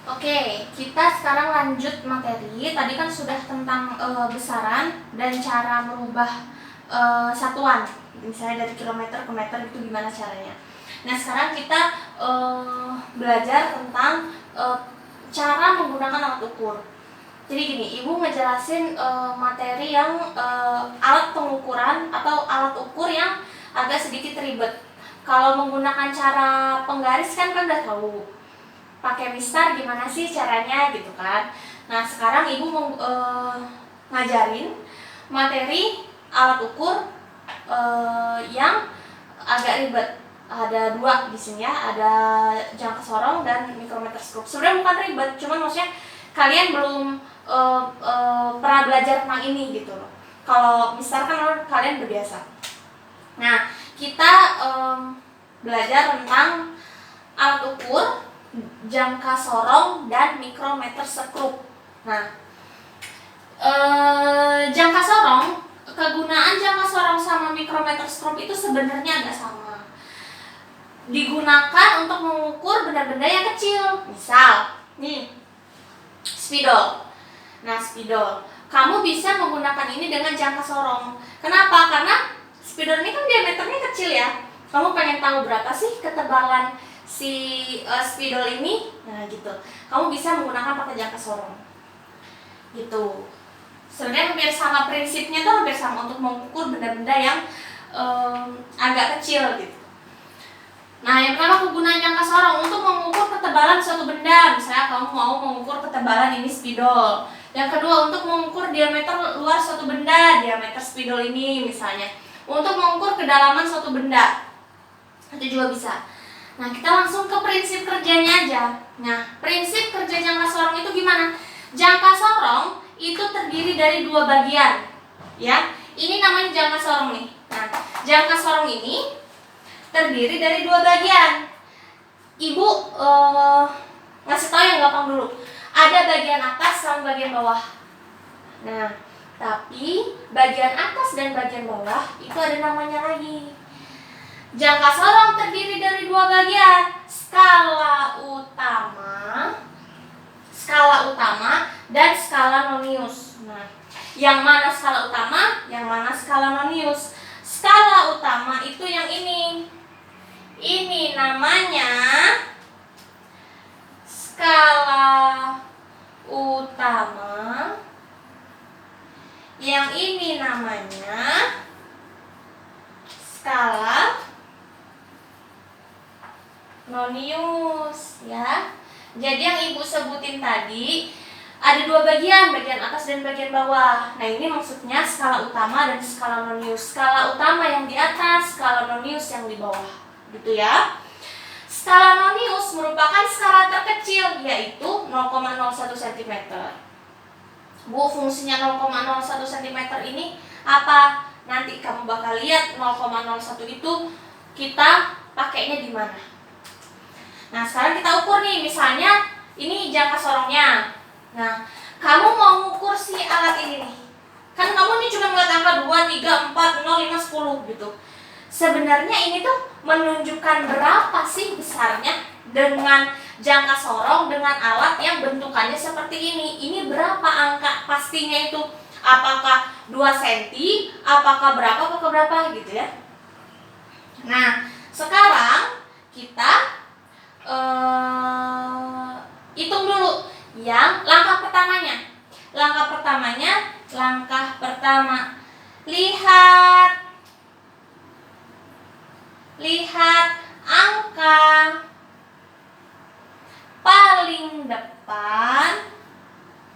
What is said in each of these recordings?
Oke, kita sekarang lanjut materi. Tadi kan sudah tentang besaran dan cara merubah satuan, misalnya dari kilometer ke meter itu gimana caranya. Nah, sekarang kita belajar tentang cara menggunakan alat ukur. Jadi gini, ibu ngejelasin materi yang alat pengukuran atau alat ukur yang agak sedikit ribet. Kalau menggunakan cara penggaris kan udah tahu. Pakai mistar gimana sih caranya gitu kan. Nah, sekarang ibu mau ngajarin materi alat ukur yang agak ribet. Ada dua di sini ya, ada jangka sorong dan mikrometer skop. Sebenarnya bukan ribet, cuman maksudnya kalian belum pernah belajar tentang ini gitu loh. Kalau mistar kan kalian berbiasa. Nah, kita belajar tentang alat ukur, jangka sorong, dan mikrometer skrup. Nah, jangka sorong, kegunaan jangka sorong sama mikrometer skrup itu sebenarnya agak sama. Digunakan untuk mengukur benda-benda yang kecil. Misal, nih, spidol. Nah, spidol, kamu bisa menggunakan ini dengan jangka sorong. Kenapa? Karena spidol ini kan diameternya kecil ya. Kamu pengen tahu berapa sih ketebalan si spidol ini? Nah gitu, kamu bisa menggunakan pakai jangka sorong gitu. Sebenarnya hampir sama prinsipnya, tuh hampir sama untuk mengukur benda-benda yang agak kecil gitu. Nah, yang pertama kegunaan jangka sorong untuk mengukur ketebalan suatu benda. Misalnya kamu mau mengukur ketebalan ini spidol. Yang kedua untuk mengukur diameter luar suatu benda, diameter spidol ini misalnya. Untuk mengukur kedalaman suatu benda, itu juga bisa. Nah, kita langsung ke prinsip kerjanya aja. Nah, prinsip kerja jangka sorong itu gimana? Jangka sorong itu terdiri dari dua bagian. Ya, ini namanya jangka sorong nih. Nah, jangka sorong ini terdiri dari dua bagian. Ibu ngasih tahu yang gampang dulu. Ada bagian atas sama bagian bawah. Nah, tapi bagian atas dan bagian bawah itu ada namanya lagi. Jangka sorong terdiri dari dua bagian, skala utama dan skala nonius. Nah, yang mana skala utama, yang mana skala nonius? Skala utama itu yang ini. Ini namanya skala utama. Yang ini namanya skala nonius ya. Jadi yang ibu sebutin tadi ada dua bagian atas dan bagian bawah. Nah, ini maksudnya skala utama dan skala nonius. Skala utama yang di atas, skala nonius yang di bawah, gitu ya. Skala nonius merupakan skala terkecil, yaitu 0,01 cm. Bu, fungsinya 0,01 cm ini apa? Nanti kamu bakal lihat 0,01 itu kita pakainya di mana. Nah, sekarang kita ukur nih, misalnya ini jangka sorongnya. Nah, kamu mau ngukur si alat ini nih. Kan kamu nih cuma ngeliat angka 2, 3, 4, 0, 5, 10 gitu. Sebenarnya ini tuh menunjukkan berapa sih besarnya dengan jangka sorong dengan alat yang bentukannya seperti ini. Ini berapa angka pastinya itu? Apakah 2 cm, apakah berapa gitu ya. Nah, sekarang kita hitung dulu yang langkah pertamanya. Langkah pertama, lihat angka paling depan.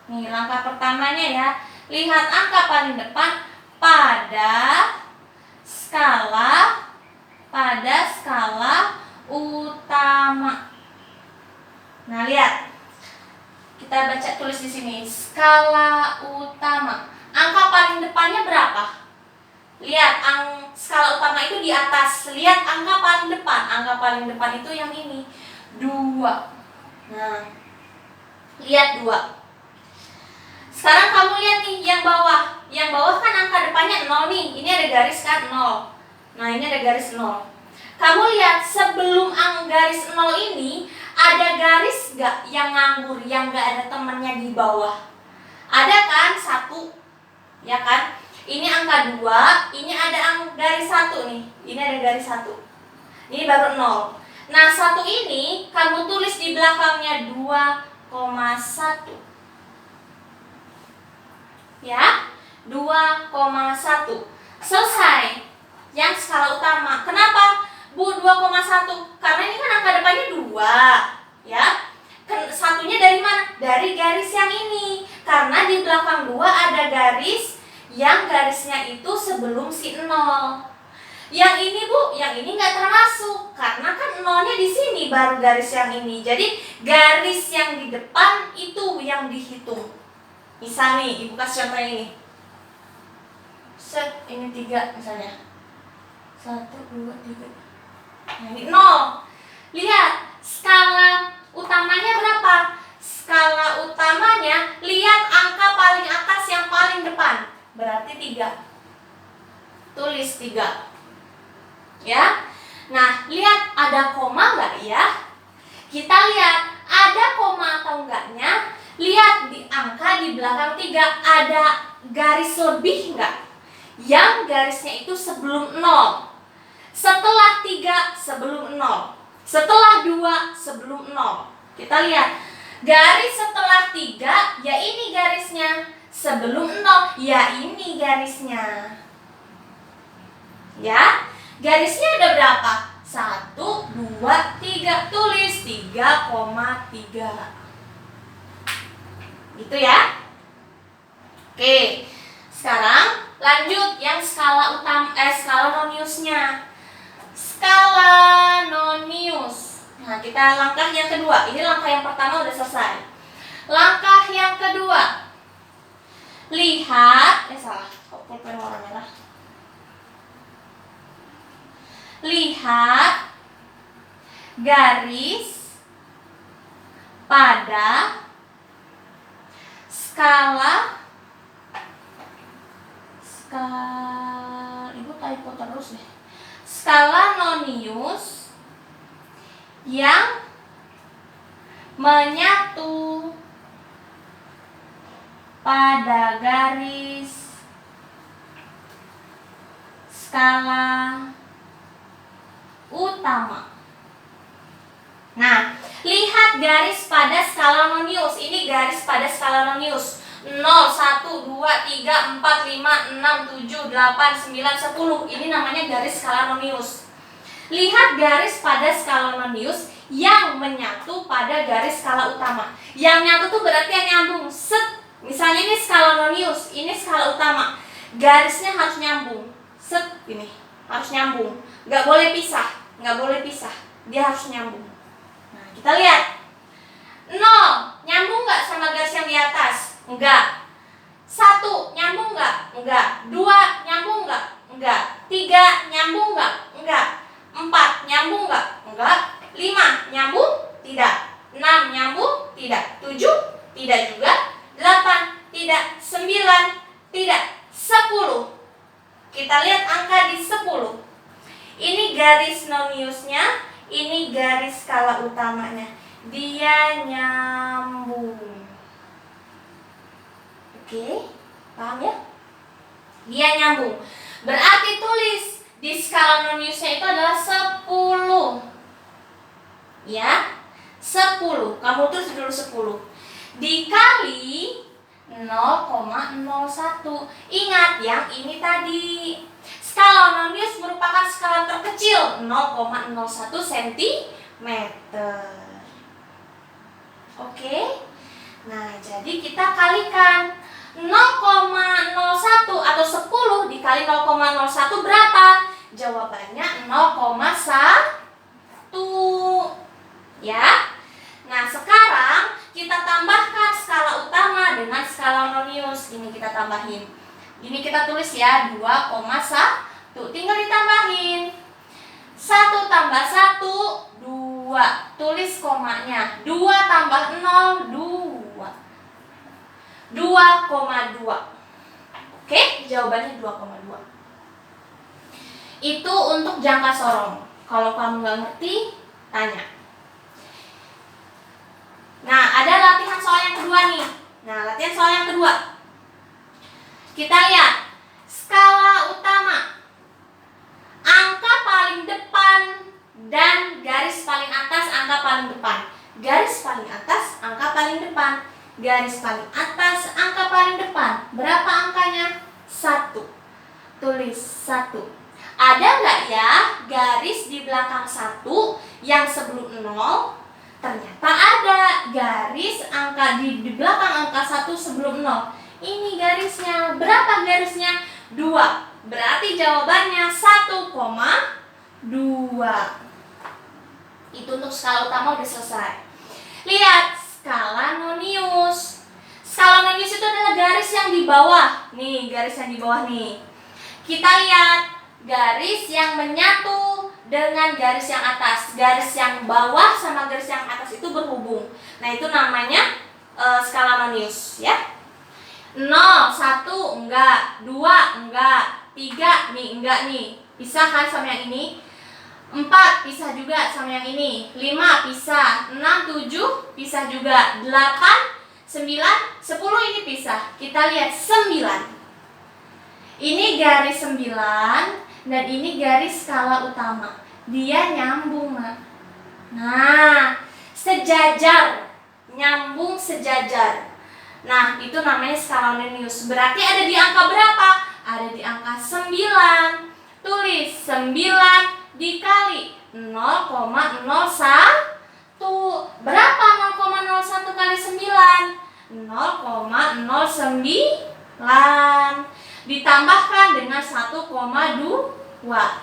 Nih, langkah pertamanya ya. Lihat angka paling depan pada skala utama. Nah, lihat. Kita baca tulis di sini, skala utama. Angka paling depannya berapa? Lihat, skala utama itu di atas. Lihat angka paling depan. Angka paling depan itu yang ini, 2. Nah, lihat 2. Sekarang kamu lihat nih yang bawah. Yang bawah kan angka depannya 0 nih. Ini ada garis kan 0. Nah, ini ada garis 0. Kamu lihat sebelum garis 0 ini Ada garis gak yang nganggur, yang gak ada temennya di bawah? Ada kan? 1, ya kan? Ini angka 2, ini ada garis 1 nih. Ini ada garis 1. Ini baru 0. Nah, 1 ini kamu tulis di belakangnya 2,1. Ya, 2,1. Selesai. Yang skala utama. Kenapa? Bu, 2,1. Karena ini kan angka depannya 2, ya. Satunya dari mana? Dari garis yang ini. Karena di belakang 2 ada garis yang garisnya itu sebelum si 0. Yang ini, Bu, yang ini nggak termasuk karena kan 0-nya di sini baru garis yang ini. Jadi garis yang di depan itu yang dihitung. Misal nih, Ibu kasih contoh ini. Set, ini 3 misalnya. 1, 2, 3. Nah, ini 0. Lihat, skala utamanya berapa? Skala utamanya, lihat angka paling atas yang paling depan. Berarti 3. Tulis 3. Ya. Nah, lihat ada koma nggak ya? Kita lihat ada koma atau enggaknya. Lihat di angka di belakang 3 ada garis lebih enggak? Yang garisnya itu sebelum 0. Setelah 3 sebelum 0. Setelah 2 sebelum 0. Kita lihat garis setelah 3, ya ini garisnya. Sebelum 0, ya ini garisnya. Ya. Garisnya ada berapa? 1, 2, 3. Tulis 3,3. Gitu ya. Oke. Sekarang lanjut yang skala skala noniusnya. Skala nonius. Nah, kita langkah yang kedua. Ini langkah yang pertama udah selesai. Langkah yang kedua. Lihat, salah. Kok pulpen warna merah? Lihat garis pada skala Ibu typo terus deh. Skala nonius yang menyatu pada garis skala utama. Nah, lihat garis pada skala nonius. Ini garis pada skala nonius. 0, 1, 2, 3, 4, 5, 6, 7, 8, 9, 10. Ini namanya garis skala nonius. Lihat garis pada skala nonius yang menyatu pada garis skala utama. Yang nyatu tuh berarti yang nyambung. Set. Misalnya ini skala nonius, ini skala utama. Garisnya harus nyambung. Set, ini harus nyambung. Nggak boleh pisah. Nggak boleh pisah, dia harus nyambung. Nah, kita lihat 0, nyambung nggak sama garis yang di atas? Enggak. 1, nyambung nggak? Enggak. 2, nyambung nggak? Enggak. 3, nyambung nggak? Enggak. 4, nyambung nggak? Enggak. 5, nyambung? Tidak. 6, nyambung? Tidak. 7, tidak juga. 8, tidak. 9, tidak. 10. Kita lihat angka di 10. Ini garis noniusnya, ini garis skala utamanya. Dia nyambung. Oke, paham ya? Dia nyambung. Berarti tulis di skala noniusnya itu adalah 10. Ya, 10. Kamu tulis dulu 10. Dikali 0,01. Ingat yang ini tadi. Skala nonius merupakan skala terkecil 0,01 cm. Oke. Nah, jadi kita kalikan 0,01 atau 10 dikali 0,01 berapa? Jawabannya 0,1. Ya. Nah, sekarang kita tambahkan skala utama dengan skala nonius. Ini kita tambahin. Ini kita tulis ya 2,1. Tinggal ditambahin 1 tambah 1 2. Tulis komanya. 2 tambah 0 2. 2,2. Oke, jawabannya 2,2. Itu untuk jangka sorong. Kalau kamu nggak ngerti, tanya. kedua nih. Nah, latihan soal yang kedua. Kita lihat skala utama. Angka paling depan dan garis paling atas angka paling depan. Garis paling atas angka paling depan. Garis paling atas angka paling depan. Berapa angkanya? 1. Tulis 1. Ada nggak ya garis di belakang 1 yang sebelum 0? Ternyata ada garis angka di belakang angka 1 sebelum 0. Ini garisnya. Berapa garisnya? 2. Berarti jawabannya 1,2. Itu untuk skala utama udah selesai. Lihat skala nonius. Skala nonius itu adalah garis yang di bawah. Nih, garis yang di bawah nih. Kita lihat garis yang menyatu dengan garis yang atas. Garis yang bawah sama garis yang atas itu berhubung. Nah, itu namanya skala nonius ya. 0, 1 enggak, 2 enggak, 3 nih enggak nih. Pisah kan sama yang ini. 4 pisah juga sama yang ini. 5 pisah, 6, 7 pisah juga. 8, 9, 10 ini pisah. Kita lihat 9. Ini garis 9 dan ini garis skala utama. Dia nyambung, Mak. Nah, sejajar. Nyambung sejajar. Nah, itu namanya skala nonius. Berarti ada di angka berapa? Ada di angka 9. Tulis 9 dikali 0,01. Berapa 0,01 kali 9? 0,09. Ditambahkan dengan 1,2.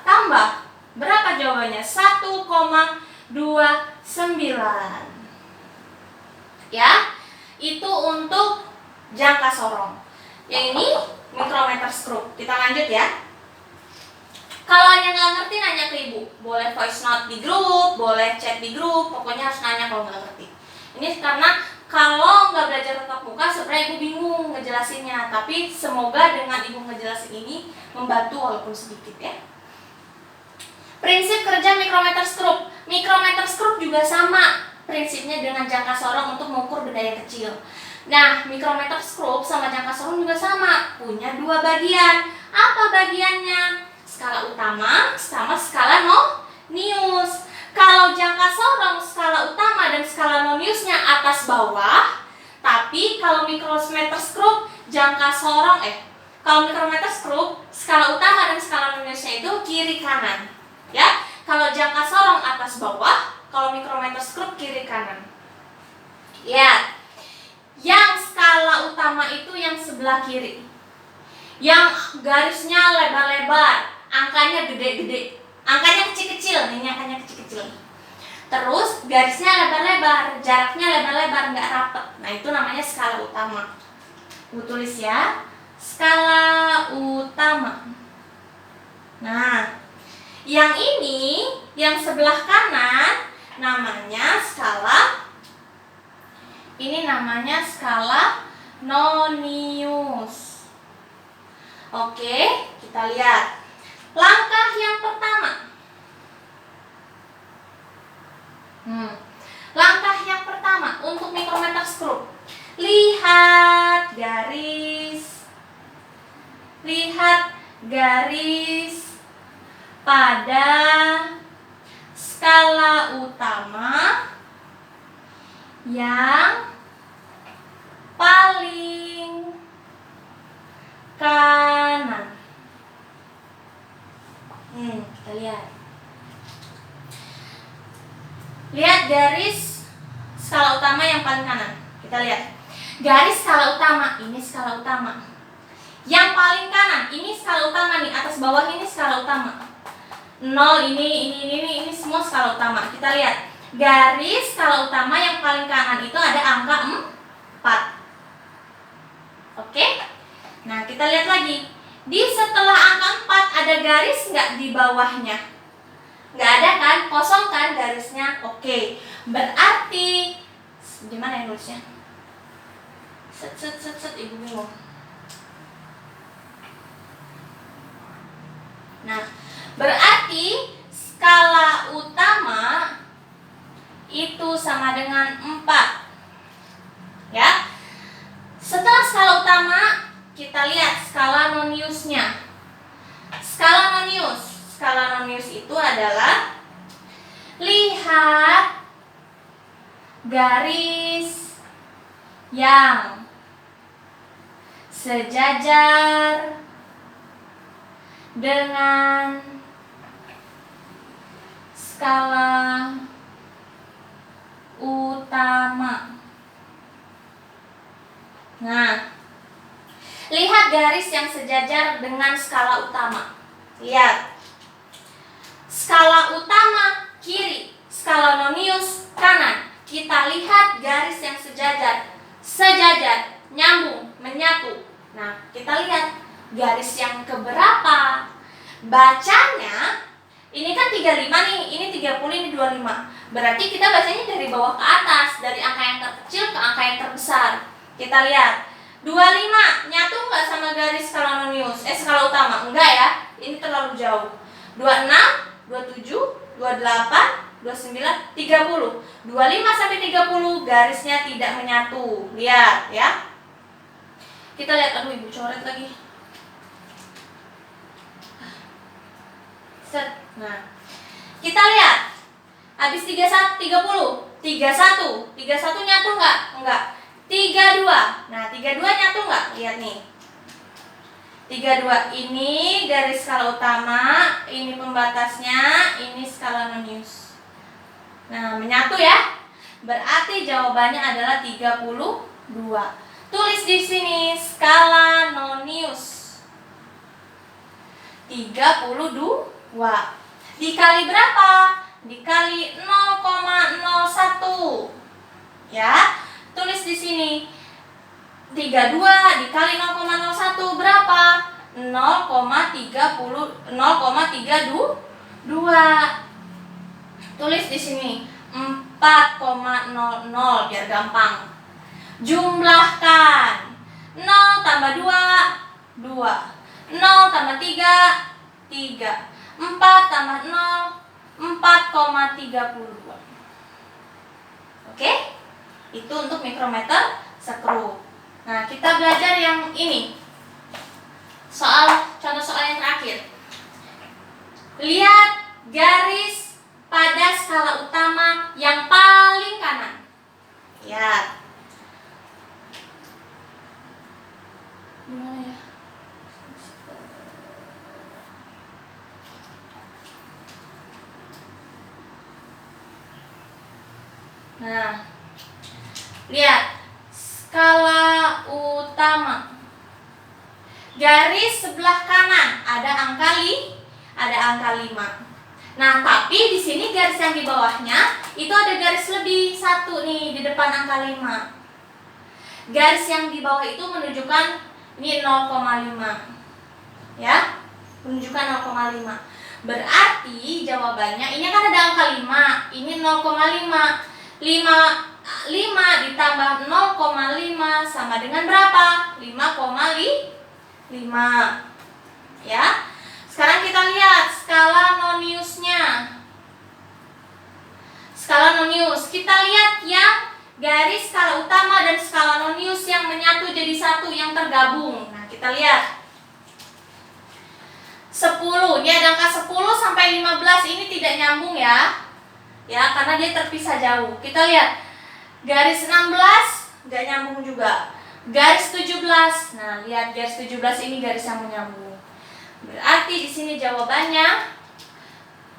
Tambah. Berapa jawabannya? 1,29. Ya, itu untuk jangka sorong. Yang ini mikrometer skrup. Kita lanjut ya. Kalau yang nggak ngerti nanya ke ibu. Boleh voice note di grup, boleh chat di grup. Pokoknya harus nanya kalau nggak ngerti. Ini karena kalau nggak belajar tatap muka, sebenarnya ibu bingung ngejelasinnya. Tapi semoga dengan ibu ngejelasin ini membantu walaupun sedikit ya. Prinsip kerja mikrometer skrup. Mikrometer skrup juga sama prinsipnya dengan jangka sorong untuk mengukur benda yang kecil. Nah, mikrometer skrup sama jangka sorong juga sama, punya 2 bagian. Apa bagiannya? Skala utama sama skala nonius. Kalau jangka sorong, skala utama dan skala noniusnya atas bawah. Tapi kalau mikrometer skrup, jangka sorong kalau mikrometer skrup, skala utama dan skala noniusnya itu kiri kanan. Ya, kalau jangka sorong atas bawah, kalau mikrometer skrup kiri kanan. Ya, yang skala utama itu yang sebelah kiri. Yang garisnya lebar-lebar, angkanya gede-gede. Angkanya kecil-kecil, ini angkanya kecil-kecil. Terus garisnya lebar-lebar, jaraknya lebar-lebar, nggak rapet. Nah, itu namanya skala utama. Aku tulis ya, skala utama. Nah, yang ini, yang sebelah kanan, namanya skala. Ini namanya skala nonius. Oke, kita lihat. Langkah yang pertama. Langkah yang pertama untuk mikrometer skrup. Lihat garis. Lihat garis pada skala utama yang paling kanan. Kita lihat. Lihat garis skala utama yang paling kanan. Kita lihat. Garis skala utama, ini skala utama. Yang paling kanan, ini skala utama nih, atas bawah ini skala utama. 0 ini semua skala utama. Kita lihat. Garis skala utama yang paling kanan itu ada angka 4. Oke? Nah, kita lihat lagi. Di setelah angka 4 ada garis nggak di bawahnya? Nggak ada kan? Kosong kan garisnya? Oke. Berarti gimana ya nulisnya? Set, ibu bingung. Nah, berarti skala utama itu sama dengan 4. Ya. skala noniusnya. Skala nonius itu adalah lihat garis yang sejajar dengan skala utama. Nah, lihat garis yang sejajar dengan skala utama. Lihat. Skala utama kiri, skala nonius kanan. Kita lihat garis yang sejajar, nyambung, menyatu. Nah, kita lihat garis yang keberapa. Bacanya, ini kan 35 nih, ini 30, ini 25. Berarti kita bacanya dari bawah ke atas, dari angka yang terkecil ke angka yang terbesar. Kita lihat, 25 nyatu nggak sama garis skala nonius? Skala utama, enggak ya, ini terlalu jauh. 26, 27, 28, 29, 30. 25 sampai 30 garisnya tidak menyatu. Lihat ya. Kita lihat, aduh ibu coret lagi. Set. Nah, kita lihat. Habis 30. 31 nyatu nggak? Enggak. 32. Nah, 32 nyatu nggak? Lihat nih. 32 ini garis skala utama, ini pembatasnya, ini skala nonius. Nah, menyatu ya. Berarti jawabannya adalah 32. Tulis di sini skala nonius. 32. Dikali berapa? Dikali 0,01. Ya. Tulis di sini. 32 dikali 0,01 berapa? 0,32. Tulis di sini 4,00 biar gampang. Jumlahkan. 0 tambah 2, 2. 0 tambah 3, 3. 4 tambah 0, 4,32. Oke? Itu untuk mikrometer skru. Nah, kita belajar yang ini. Contoh soal yang terakhir. Lihat garis pada skala utama yang paling kanan. Lihat. Gimana ya? Nah, lihat skala utama. Garis sebelah kanan ada angka 5. Nah, tapi di sini garis yang di bawahnya itu ada garis lebih satu nih di depan angka 5. Garis yang di bawah itu menunjukkan ini 0,5. Ya, menunjukkan 0,5. Berarti jawabannya ini kan ada angka 5, ini 0,5. 5 ditambah 0,5 sama dengan berapa? 5,5. Ya. Sekarang kita lihat skala noniusnya. Skala nonius. Kita lihat yang garis skala utama dan skala nonius yang menyatu jadi satu, yang tergabung. Nah, kita lihat. 10. Ini ada angka 10 sampai 15, ini tidak nyambung ya. Ya, karena dia terpisah jauh. Kita lihat garis 16 nggak nyambung juga. Garis 17. Nah, lihat garis 17 ini garis yang menyambung. Berarti di sini jawabannya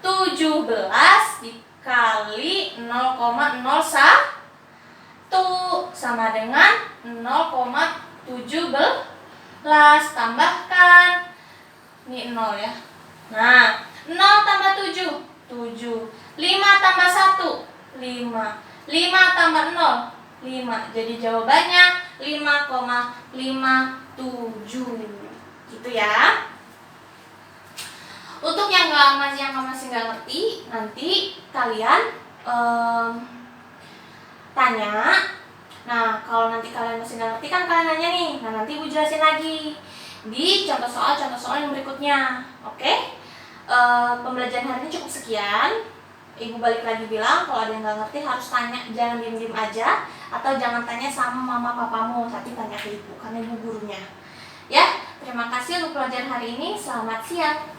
17 dikali 0,01 sama dengan 0,17. Tambahkan ini 0 ya. Nah, 0 tambah 7, 7. 5 tambah 1, 5. 5 tambah 0, 5. Jadi jawabannya 5,57. Gitu ya. Untuk yang masih nggak ngerti, nanti kalian tanya. Nah, kalau nanti kalian masih nggak ngerti kan kalian nanya nih. Nah, nanti Ibu jelasin lagi di contoh soal yang berikutnya. Oke? Pembelajaran hari ini cukup sekian. Ibu balik lagi bilang, kalau ada yang nggak ngerti harus tanya, jangan diem-diem aja, atau jangan tanya sama mama papamu, tapi tanya ke ibu karena ibu gurunya. Ya, Terima kasih untuk pelajaran hari ini. Selamat siang.